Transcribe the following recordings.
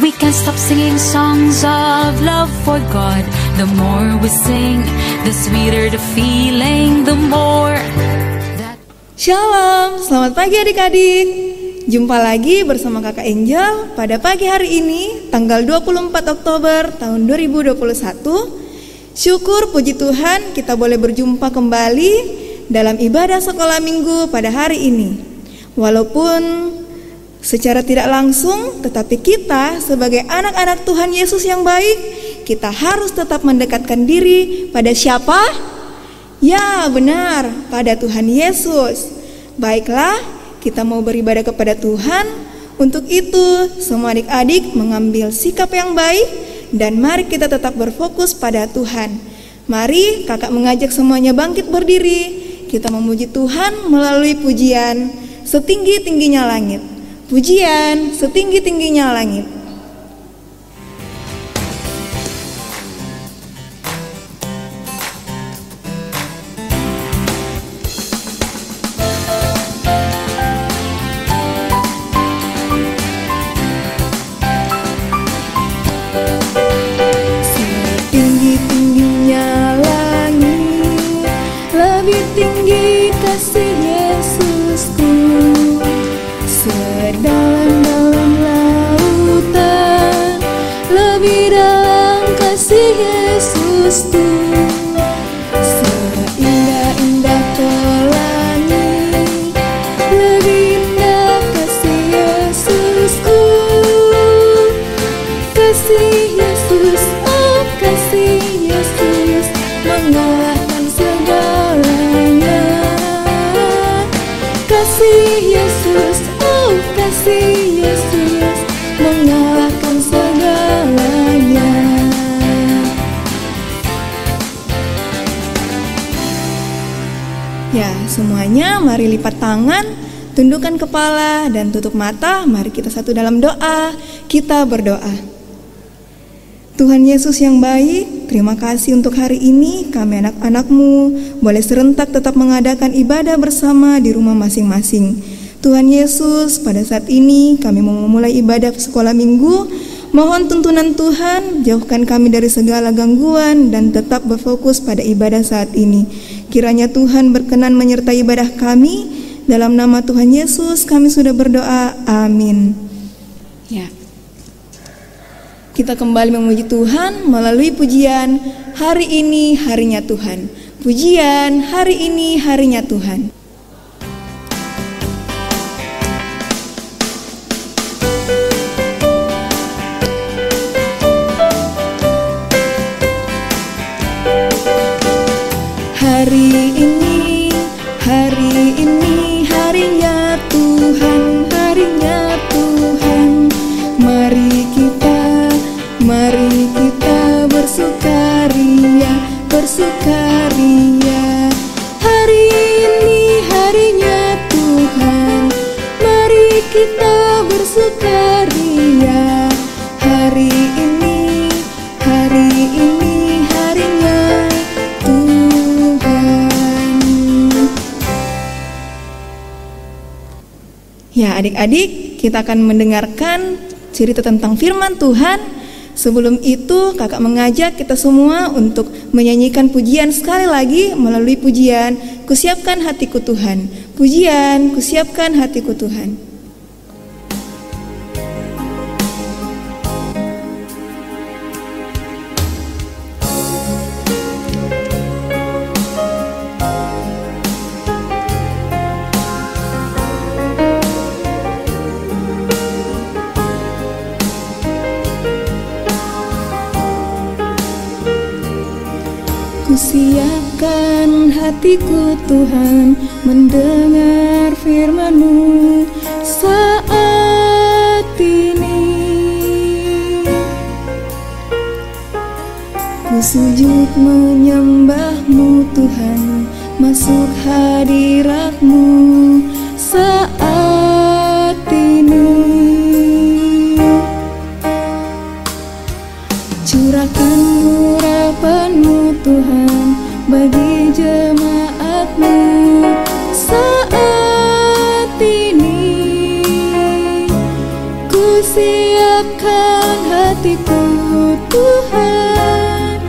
We can't stop singing songs of love for God. The more we sing, the sweeter the feeling, the more that... Shalom, selamat pagi adik-adik. Jumpa lagi bersama Kakak Angel pada pagi hari ini, tanggal 24 Oktober tahun 2021. Syukur puji Tuhan kita boleh berjumpa kembali dalam ibadah sekolah minggu pada hari ini. Walaupun secara tidak langsung, tetapi kita sebagai anak-anak Tuhan Yesus yang baik, kita harus tetap mendekatkan diri pada siapa? Ya benar, pada Tuhan Yesus. Baiklah, kita mau beribadah kepada Tuhan. Untuk itu, semua adik-adik mengambil sikap yang baik dan mari kita tetap berfokus pada Tuhan. Mari kakak mengajak semuanya bangkit berdiri. Kita memuji Tuhan melalui pujian setinggi-tingginya langit. Pujian setinggi-tingginya langit. Setinggi-tingginya langit, lebih tinggi kasih Yesusku. Sedalam-dalam lautan, lebih dalam kasih Yesusku. Seindah-indah pelangi, lebih indah kasih Yesusku. Kasih Yesus, oh kasih Yesus, mengalahkan segalanya. Kasih Yesus, kasih Yesus, mengalahkan segalanya. Ya, semuanya mari lipat tangan, tundukkan kepala dan tutup mata. Mari kita satu dalam doa. Kita berdoa. Tuhan Yesus yang baik, terima kasih untuk hari ini kami anak-anak-Mu boleh serentak tetap mengadakan ibadah bersama di rumah masing-masing. Tuhan Yesus, pada saat ini kami mau memulai ibadah sekolah minggu. Mohon tuntunan Tuhan, jauhkan kami dari segala gangguan dan tetap berfokus pada ibadah saat ini. Kiranya Tuhan berkenan menyertai ibadah kami. Dalam nama Tuhan Yesus kami sudah berdoa, amin. Ya, kita kembali memuji Tuhan melalui pujian hari ini harinya Tuhan. Pujian hari ini harinya Tuhan. Hari ini harinya Tuhan, harinya Tuhan. Mari kita bersukaria, bersukaria. Hari ini harinya Tuhan, mari kita bersukaria. Hari ini harinya Tuhan. Ya adik-adik, kita akan mendengarkan cerita tentang firman Tuhan. Sebelum itu kakak mengajak kita semua untuk menyanyikan pujian sekali lagi melalui pujian Kusiapkan Hatiku Tuhan. Pujian Kusiapkan Hatiku Tuhan. Kusiapkan hatiku Tuhan mendengar firman-Mu saat ini. Ku sujud menyembah-Mu Tuhan, masuk hadirat-Mu saat ini. Curahkan urapan-Mu Tuhan bagi jemaat-Mu saat ini. Ku siapkan hatiku Tuhan,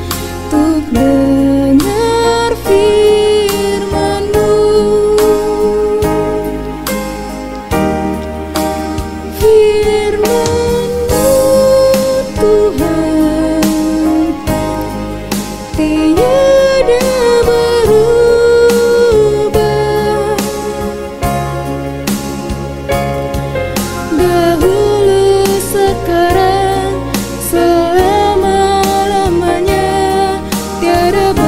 untuk dengar firman-Mu. Firman-Mu Tuhan tiada berubah, dahulu, sekarang, selama-lamanya tiada berubah.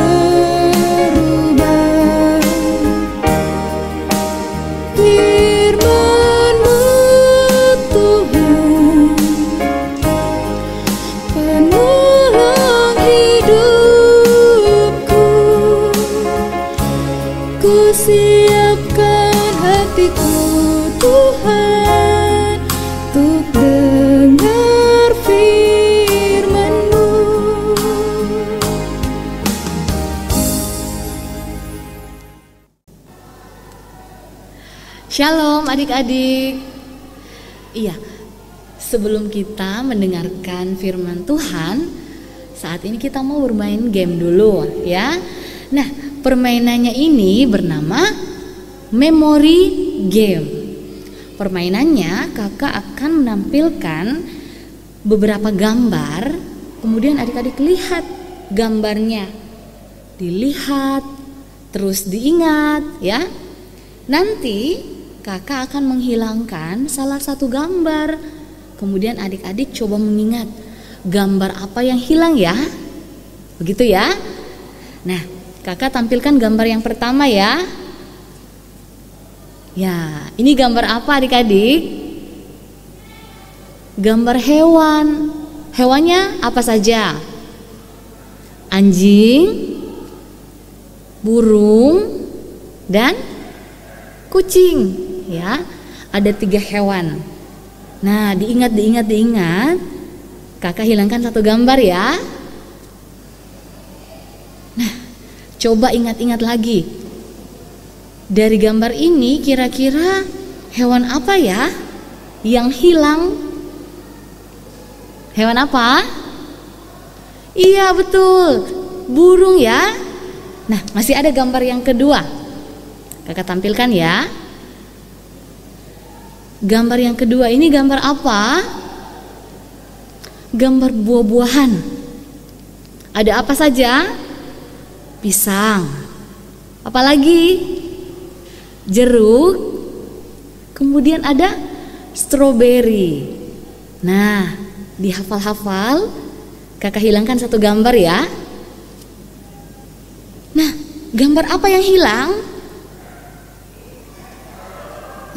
Firman-Mu Tuhan penolong hidupku, ku siapkan hatiku Tuhan, untuk dengar firman-Mu. Shalom adik-adik. Iya, sebelum kita mendengarkan firman Tuhan, saat ini kita mau bermain game dulu ya. Nah, permainannya ini bernama Memory Game. Permainannya kakak akan menampilkan beberapa gambar, kemudian adik-adik lihat gambarnya. Dilihat, terus diingat ya. Nanti kakak akan menghilangkan salah satu gambar. Kemudian adik-adik coba mengingat gambar apa yang hilang ya. Begitu ya. Nah, kakak tampilkan gambar yang pertama ya. Ya, ini gambar apa adik-adik? Gambar hewan. Hewannya apa saja? Anjing, burung, dan kucing ya. Ada 3 hewan. Nah, diingat. Kakak hilangkan satu gambar ya. Nah, coba ingat-ingat lagi. Dari gambar ini kira-kira hewan apa ya yang hilang? Hewan apa? Iya, betul, burung ya. Nah, masih ada gambar yang kedua. Kakak tampilkan ya. Gambar yang kedua ini gambar apa? Gambar buah-buahan. Ada apa saja? Pisang. Apalagi? Jeruk. Kemudian ada stroberi. Nah, dihafal-hafal. Kakak hilangkan satu gambar ya. Nah, gambar apa yang hilang?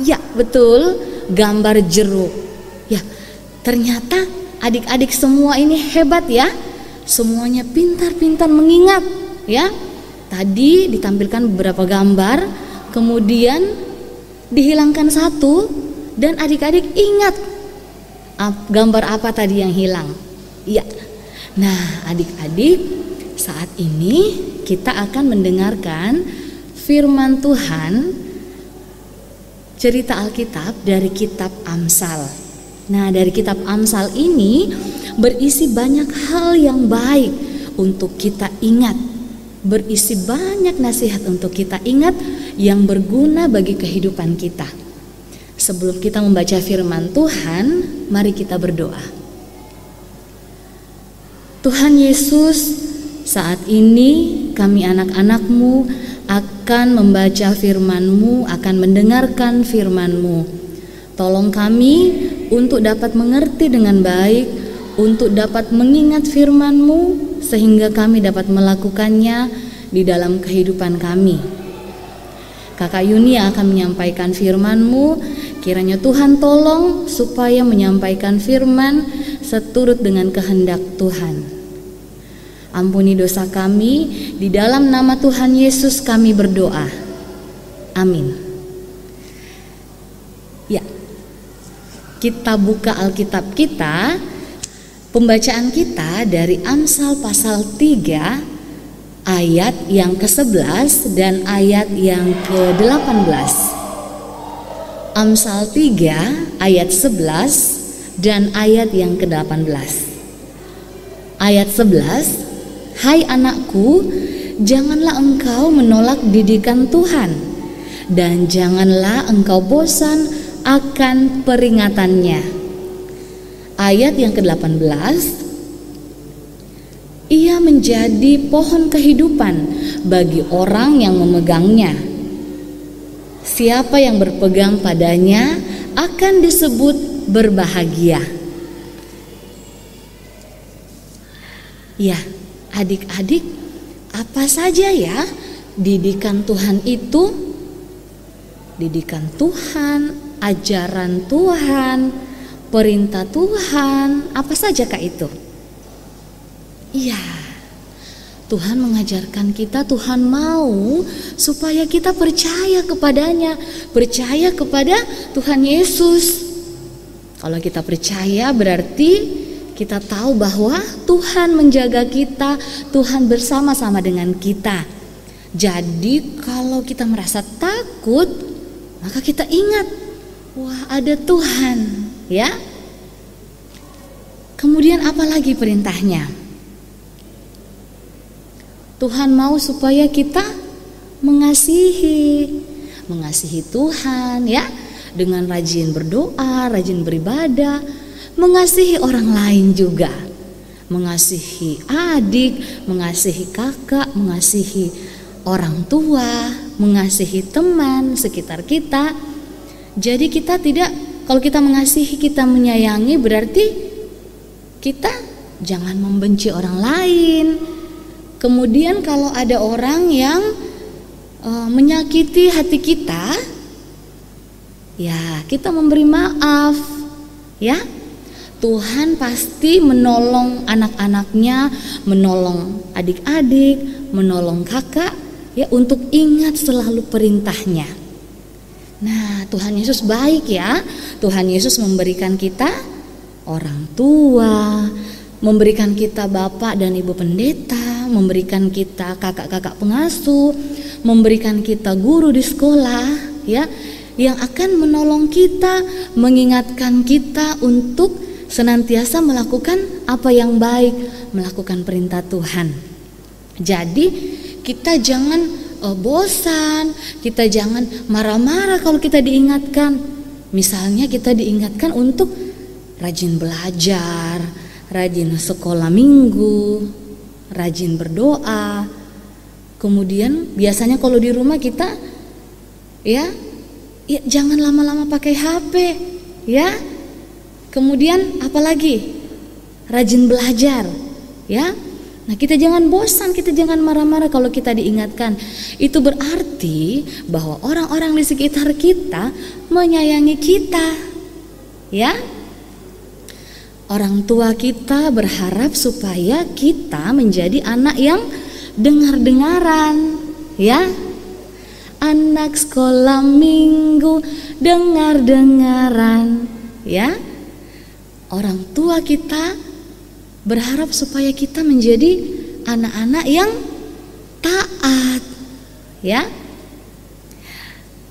Ya, betul, gambar jeruk. Ya, ternyata adik-adik semua ini hebat ya. Semuanya pintar-pintar mengingat ya. Tadi ditampilkan beberapa gambar, kemudian dihilangkan satu, dan adik-adik ingat gambar apa tadi yang hilang. Ya. Nah, adik-adik, saat ini kita akan mendengarkan firman Tuhan, cerita Alkitab dari kitab Amsal. Nah, dari kitab Amsal ini berisi banyak hal yang baik untuk kita ingat. Berisi banyak nasihat untuk kita ingat yang berguna bagi kehidupan kita. Sebelum kita membaca firman Tuhan, mari kita berdoa. Tuhan Yesus, saat ini kami anak-anak-Mu akan membaca firman-Mu, akan mendengarkan firman-Mu. Tolong kami untuk dapat mengerti dengan baik, untuk dapat mengingat firman-Mu, sehingga kami dapat melakukannya di dalam kehidupan kami. Kakak Yuni akan menyampaikan firman-Mu. Kiranya Tuhan tolong supaya menyampaikan firman seturut dengan kehendak Tuhan. Ampuni dosa kami, di dalam nama Tuhan Yesus kami berdoa. Amin. Ya, kita buka Alkitab kita. Pembacaan kita dari Amsal pasal 3 ayat yang ke-11 dan ayat yang ke-18. Amsal 3 ayat 11 dan ayat yang ke-18. Ayat 11, hai anakku, janganlah engkau menolak didikan Tuhan, dan janganlah engkau bosan akan peringatannya. Ayat yang ke-18, ia menjadi pohon kehidupan bagi orang yang memegangnya. Siapa yang berpegang padanya akan disebut berbahagia. Ya, adik-adik, apa saja ya didikan Tuhan itu? Didikan Tuhan, ajaran Tuhan, perintah Tuhan, apa saja kak itu? Iya, Tuhan mengajarkan kita, Tuhan mau supaya kita percaya kepadanya, percaya kepada Tuhan Yesus. Kalau kita percaya berarti kita tahu bahwa Tuhan menjaga kita, Tuhan bersama-sama dengan kita. Jadi kalau kita merasa takut, maka kita ingat, wah ada Tuhan, ya. Kemudian apa lagi perintahnya? Tuhan mau supaya kita mengasihi Tuhan, ya, dengan rajin berdoa, rajin beribadah, mengasihi orang lain juga, mengasihi adik, mengasihi kakak, mengasihi orang tua, mengasihi teman sekitar kita. Jadi kita tidak, kalau kita mengasihi, kita menyayangi, berarti kita jangan membenci orang lain. Kemudian kalau ada orang yang menyakiti hati kita, ya kita memberi maaf, ya. Tuhan pasti menolong anak-anaknya, menolong adik-adik, menolong kakak, ya, untuk ingat selalu perintahnya. Nah, Tuhan Yesus baik ya. Tuhan Yesus memberikan kita orang tua, memberikan kita bapak dan ibu pendeta, memberikan kita kakak-kakak pengasuh, memberikan kita guru di sekolah, ya, yang akan menolong kita, mengingatkan kita untuk senantiasa melakukan apa yang baik, melakukan perintah Tuhan. Jadi kita jangan bosan, kita jangan marah-marah kalau kita diingatkan. Misalnya kita diingatkan untuk rajin belajar, rajin sekolah minggu, rajin berdoa. Kemudian biasanya kalau di rumah kita ya jangan lama-lama pakai HP, ya. Kemudian apalagi? Rajin belajar, ya. Nah, kita jangan bosan, kita jangan marah-marah kalau kita diingatkan. Itu berarti bahwa orang-orang di sekitar kita menyayangi kita, ya. Orang tua kita berharap supaya kita menjadi anak yang dengar-dengaran, ya. Anak sekolah minggu dengar-dengaran, ya. Orang tua kita berharap supaya kita menjadi anak-anak yang taat, ya.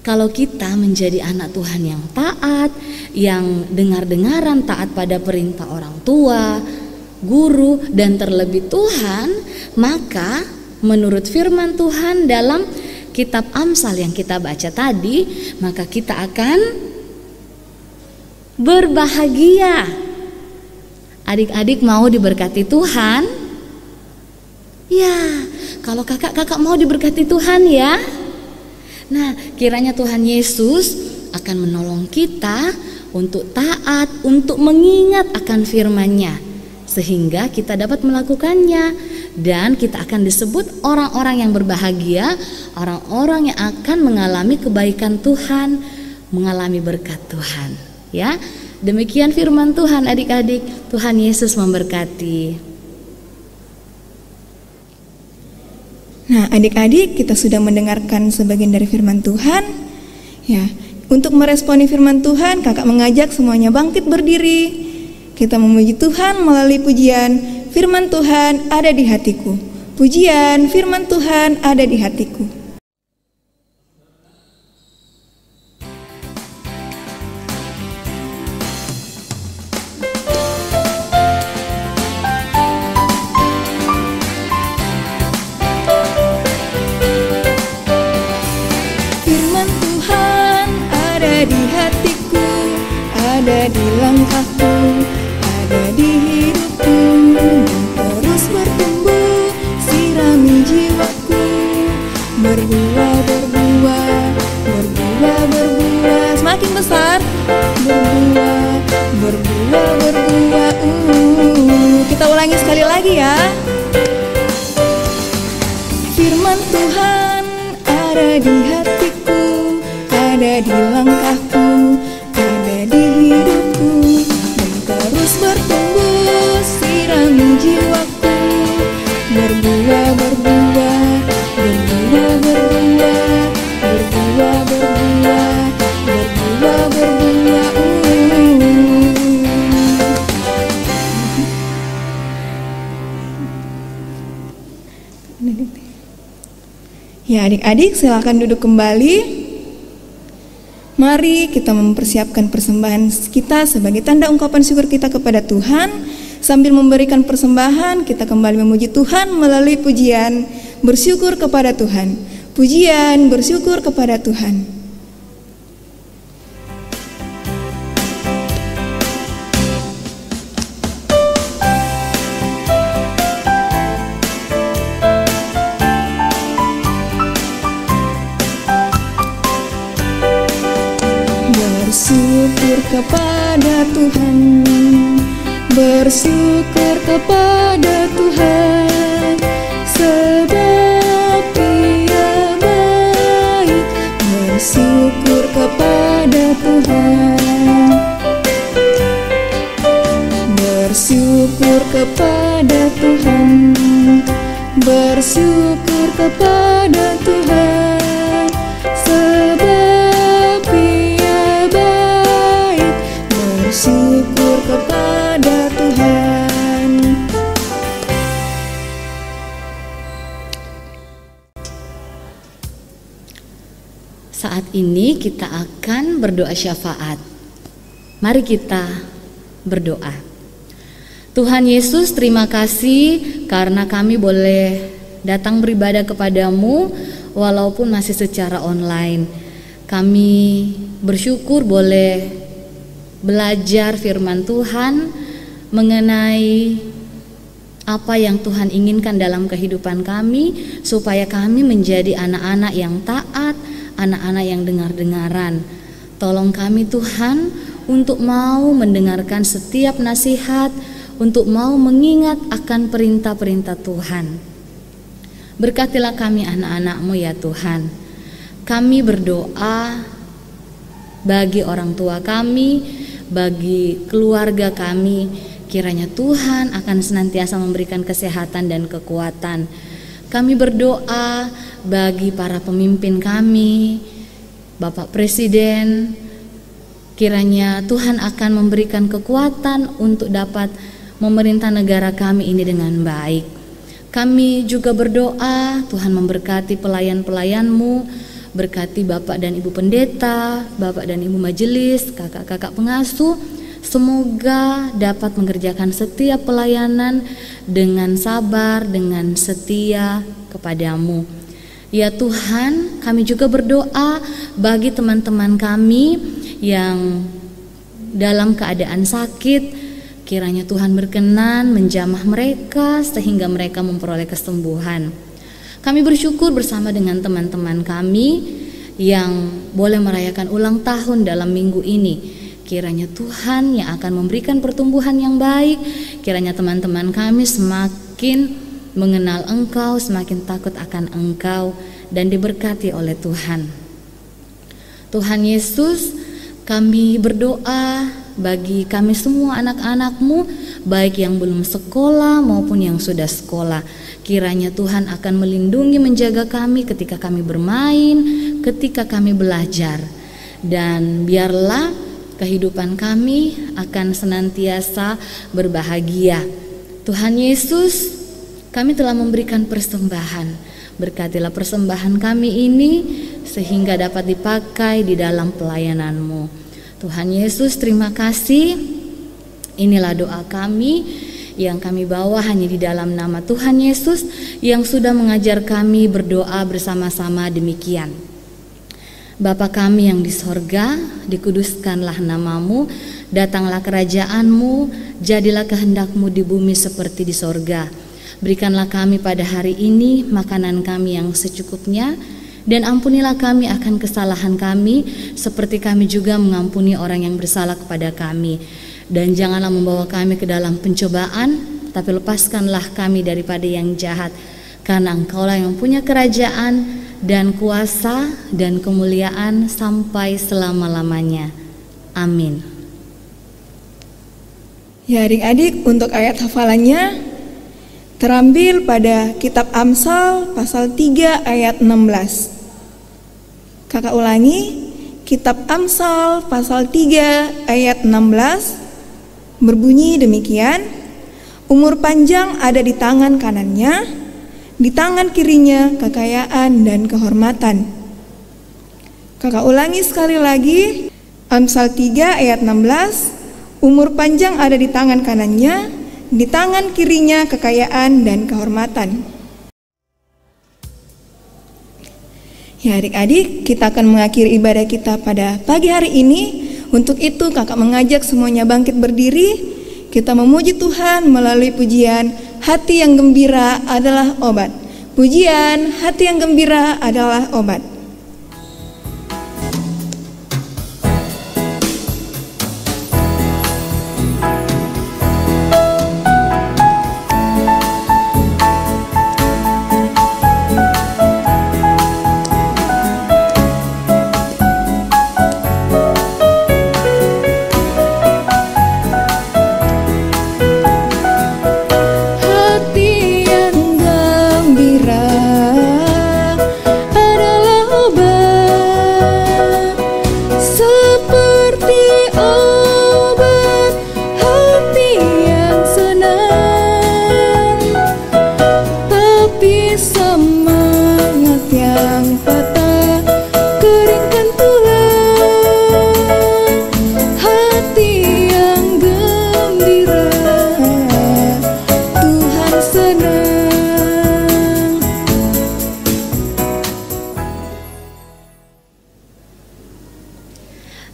Kalau kita menjadi anak Tuhan yang taat, yang dengar-dengaran, taat pada perintah orang tua, guru, dan terlebih Tuhan, maka menurut firman Tuhan dalam kitab Amsal yang kita baca tadi, maka kita akan berbahagia. Adik-adik mau diberkati Tuhan? Ya, kalau kakak-kakak mau diberkati Tuhan ya. Nah, kiranya Tuhan Yesus akan menolong kita untuk taat, untuk mengingat akan firman-Nya, sehingga kita dapat melakukannya, dan kita akan disebut orang-orang yang berbahagia, orang-orang yang akan mengalami kebaikan Tuhan, mengalami berkat Tuhan, ya. Demikian firman Tuhan adik-adik. Tuhan Yesus memberkati. Nah, adik-adik, kita sudah mendengarkan sebagian dari firman Tuhan. Ya, untuk meresponi firman Tuhan, kakak mengajak semuanya bangkit berdiri. Kita memuji Tuhan melalui pujian, firman Tuhan ada di hatiku. Pujian, firman Tuhan ada di hatiku. langkahku, ada di hidupku, terus bertumbuh, sirami jiwaku, berbuah, berbuah, berbuah, berbuah, semakin besar, berbuah, berbuah, berbuah. Kita ulangi sekali lagi ya. Firman Tuhan ada di hatiku, ada di langkahku, ada di hidupku, dan terus bertumbuh, sirami jiwaku, berbuah, berbuah, berbuah, berbuah, berbuah, berbuah, berbuah, berbuah. Ya adik-adik, silakan duduk kembali. Mari kita mempersiapkan persembahan kita sebagai tanda ungkapan syukur kita kepada Tuhan. Sambil memberikan persembahan, kita kembali memuji Tuhan melalui pujian bersyukur kepada Tuhan. Pujian bersyukur kepada Tuhan. Bersyukur kepada Tuhan, bersyukur kepada Tuhan, sebab Dia baik. Bersyukur kepada Tuhan, bersyukur kepada Tuhan, bersyukur kepada Tuhan, sebab Dia baik. Bersyukur kepada Tuhan. Saat ini kita akan berdoa syafaat. Mari kita berdoa. Tuhan Yesus, terima kasih karena kami boleh datang beribadah kepadamu walaupun masih secara online. Kami bersyukur boleh belajar firman Tuhan mengenai apa yang Tuhan inginkan dalam kehidupan kami, supaya kami menjadi anak-anak yang taat, anak-anak yang dengar-dengaran. Tolong kami Tuhan untuk mau mendengarkan setiap nasihat, untuk mau mengingat akan perintah-perintah Tuhan. Berkatilah kami anak-anak-Mu ya Tuhan. Kami berdoa bagi orang tua kami, bagi keluarga kami, kiranya Tuhan akan senantiasa memberikan kesehatan dan kekuatan. Kami berdoa bagi para pemimpin kami, Bapak Presiden, kiranya Tuhan akan memberikan kekuatan untuk dapat memerintah negara kami ini dengan baik. Kami juga berdoa Tuhan memberkati pelayan-pelayan-Mu, berkati Bapak dan Ibu Pendeta, Bapak dan Ibu Majelis, kakak-kakak pengasuh, semoga dapat mengerjakan setiap pelayanan dengan sabar, dengan setia kepadamu. Ya Tuhan, kami juga berdoa bagi teman-teman kami yang dalam keadaan sakit, kiranya Tuhan berkenan menjamah mereka sehingga mereka memperoleh kesembuhan. Kami bersyukur bersama dengan teman-teman kami yang boleh merayakan ulang tahun dalam minggu ini. Kiranya Tuhan yang akan memberikan pertumbuhan yang baik. Kiranya teman-teman kami semakin mengenal Engkau, semakin takut akan Engkau, dan diberkati oleh Tuhan. Tuhan Yesus, kami berdoa bagi kami semua anak-anak-Mu, baik yang belum sekolah maupun yang sudah sekolah. Kiranya Tuhan akan melindungi, menjaga kami ketika kami bermain, ketika kami belajar. Dan biarlah kehidupan kami akan senantiasa berbahagia. Tuhan Yesus, kami telah memberikan persembahan. Berkatilah persembahan kami ini sehingga dapat dipakai di dalam pelayanan-Mu. Tuhan Yesus, terima kasih. Inilah doa kami yang kami bawa hanya di dalam nama Tuhan Yesus yang sudah mengajar kami berdoa bersama-sama demikian. Bapa kami yang di sorga, dikuduskanlah nama-Mu, Datanglah kerajaan-Mu, jadilah kehendak-Mu di bumi seperti di sorga. Berikanlah kami pada hari ini makanan kami yang secukupnya, dan ampunilah kami akan kesalahan kami, seperti kami juga mengampuni orang yang bersalah kepada kami. Dan janganlah membawa kami ke dalam pencobaan, tapi lepaskanlah kami daripada yang jahat. Karena Engkaulah yang punya kerajaan dan kuasa dan kemuliaan sampai selama-lamanya. Amin. Ya adik-adik, untuk ayat hafalannya terambil pada kitab Amsal pasal 3 ayat 16. Kakak ulangi, kitab Amsal pasal 3 ayat 16 berbunyi demikian, umur panjang ada di tangan kanannya, di tangan kirinya kekayaan dan kehormatan. Kakak ulangi sekali lagi, Amsal 3 ayat 16, umur panjang ada di tangan kanannya, di tangan kirinya kekayaan dan kehormatan. Ya adik-adik, kita akan mengakhiri ibadah kita pada pagi hari ini. Untuk itu kakak mengajak semuanya bangkit berdiri. Kita memuji Tuhan melalui pujian Hati yang Gembira Adalah Obat. Pujian Hati yang Gembira Adalah Obat.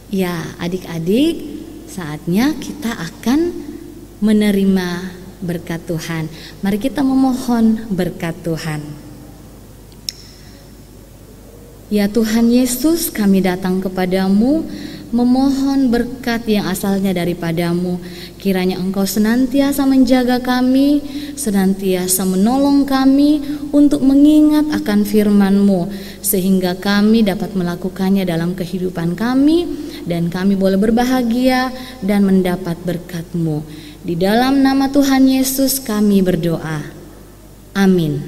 Ya, adik-adik, saatnya kita akan menerima berkat Tuhan. Mari kita memohon berkat Tuhan. Ya Tuhan Yesus, kami datang kepadamu memohon berkat yang asalnya daripadamu. Kiranya Engkau senantiasa menjaga kami, senantiasa menolong kami untuk mengingat akan firman-Mu, sehingga kami dapat melakukannya dalam kehidupan kami, dan kami boleh berbahagia dan mendapat berkat-Mu. Di dalam nama Tuhan Yesus kami berdoa. Amin.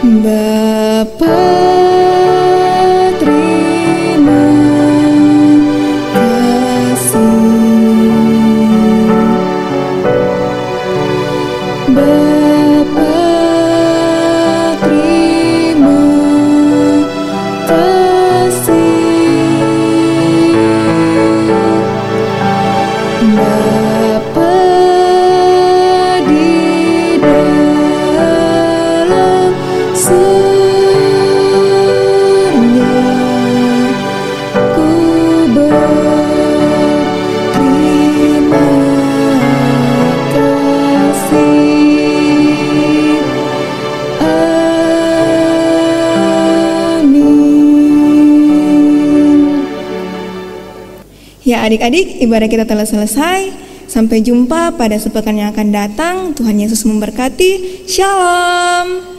Bapa, terima kasih. Bapa, terima kasih. Bapa di dalam surga, ku berterima kasih. Amin. Ya adik-adik, ibadah kita telah selesai. Sampai jumpa pada sepekan yang akan datang. Tuhan Yesus memberkati. Shalom.